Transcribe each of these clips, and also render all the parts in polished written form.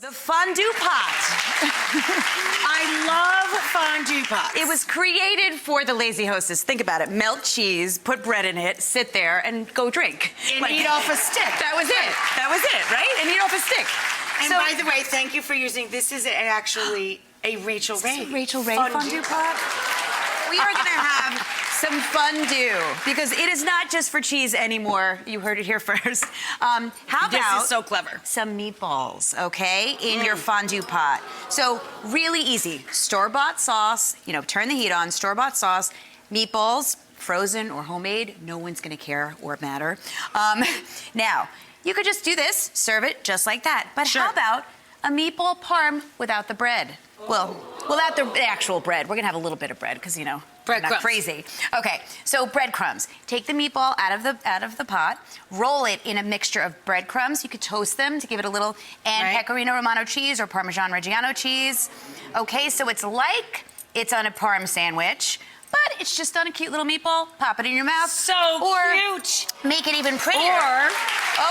The fondue pot. I love fondue pots. It was created for the lazy hostess. Think about it. Melt cheese, put bread in it, sit there, and go drink. And eat off a stick. That was it. That was it, right? And eat off a stick. And So- by the way, thank you for using, this is actually a Rachael Ray. Rachael Ray fondue pot. We are going to have some fondue because it is not just for cheese anymore. You heard it here first. How about This is so clever. some meatballs, okay, in your fondue pot? So really easy. Store-bought sauce, turn the heat on, store-bought sauce, meatballs, frozen or homemade, no one's going to care or matter. Now, you could just do this, serve it just like that. But Sure. how about a meatball parm without the bread? Well, without the actual bread. We're gonna have a little bit of bread because we're not Breadcrumbs. crazy. Okay, so breadcrumbs. Take the meatball out of the pot, roll it in a mixture of breadcrumbs. You could toast them to give it a little, and Right. pecorino romano cheese or Parmesan Reggiano cheese. Okay, so it's like it's on a parm sandwich, but it's just on a cute little meatball. Pop it in your mouth. So or cute. make it even prettier. Or,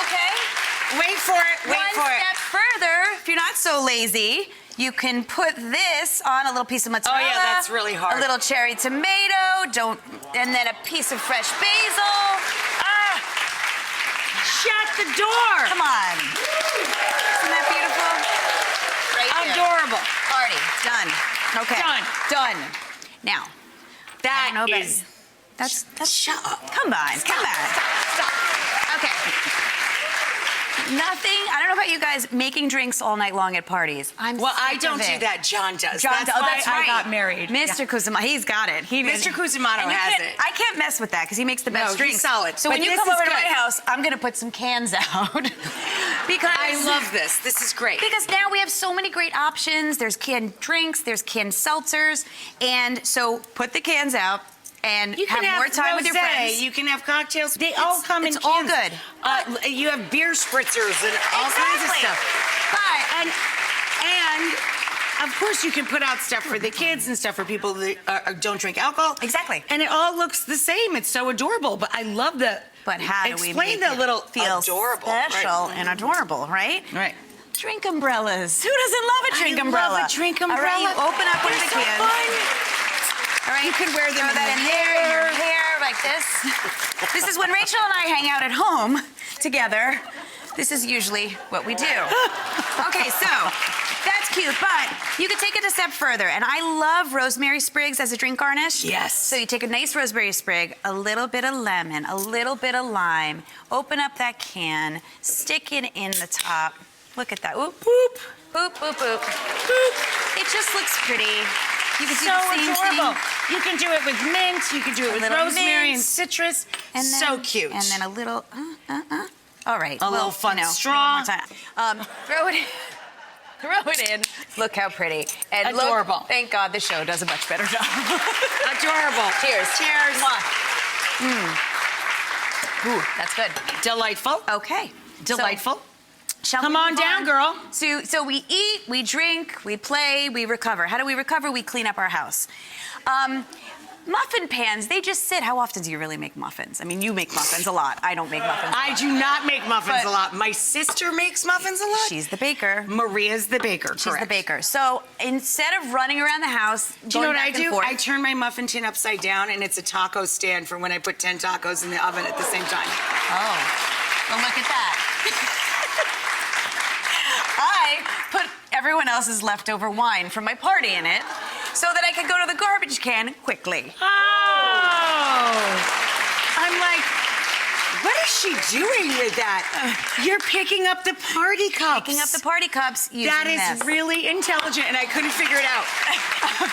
okay. wait for it, wait One for it. step further, if you're not so lazy, you can put this on a little piece of mozzarella. Oh, yeah, that's really hard. A little cherry tomato, and then a piece of fresh basil. Ah! Shut the door. Come on. Isn't that beautiful? Right there. Adorable. Party. Done. Okay. Done. Done. Now, I don't know about is. you. That's Shut up. Come on. Come on. Stop. Okay. Nothing. I don't know about you guys making drinks all night long at parties. Well, I sick don't of do it. that. John does. John, that's oh, why that's I right. got married. Mr. Cusimano, he's got it. Mr. Cusimano And you has can't- it. I can't mess with that because he makes the best No, drinks. he's solid. So But when you this come is over to good. my house, I'm going to put some cans out because I love this. This is great. Because now we have so many great options. There's canned drinks, there's canned seltzers, and so put the cans out. And You can have more time with your rosé, friends. You can have cocktails. They all come in it's all cans. good. You have beer spritzers and all kinds of Exactly. stuff. But And of course you can put out stuff for the kids and stuff for people that don't drink alcohol. Exactly. And it all looks the same. It's so adorable. But I love the. But how do we explain make the it little feel adorable special right. and adorable, right? Right. Drink umbrellas. Who doesn't love a drink I umbrella? love a drink All right, umbrella. you open up one of They're the so cans. fun. All right, You can wear them throw in that the in there, in your hair, like this. This is when Rachel and I hang out at home together. This is usually what we do. Okay, so that's cute, but you could take it a step further. And I love rosemary sprigs as a drink garnish. Yes. So you take a nice rosemary sprig, a little bit of lemon, a little bit of lime, open up that can, stick it in the top. Look at that. Oop, boop, boop, boop, boop, boop. It just looks pretty. You can do So the same adorable. thing. You can do it with mint. You can do it with little rosemary mint. and citrus. And so then- cute. And then a little, All right. A little fun straw. One more time. Throw it in. Throw it in. Look how pretty. And Adorable. Look, thank God the show does a much better job. Adorable. Cheers. Cheers. Ooh, that's good. Delightful. Okay. Delightful. Shall Come we on move down, girl. So we eat, we drink, we play, we recover. How do we recover? We clean up our house. Muffin pans, they just sit. How often do you really make muffins? I mean, you make muffins a lot. I don't make muffins a lot. I do not make muffins But- a lot. My sister makes muffins a lot. She's the baker. Maria's the baker. She's the correct. baker. So instead of running around the house, Do you know going what I back and do? forth- I turn my muffin tin upside down, and it's a taco stand for when I put 10 tacos in the oven at the same time. Oh, well, look at that. I put everyone else's leftover wine from my party in it so that I could go to the garbage can quickly. Oh! I'm like, what is she doing with that? You're picking up the party cups. Picking up the party cups using That is this. really intelligent, and I couldn't figure it out.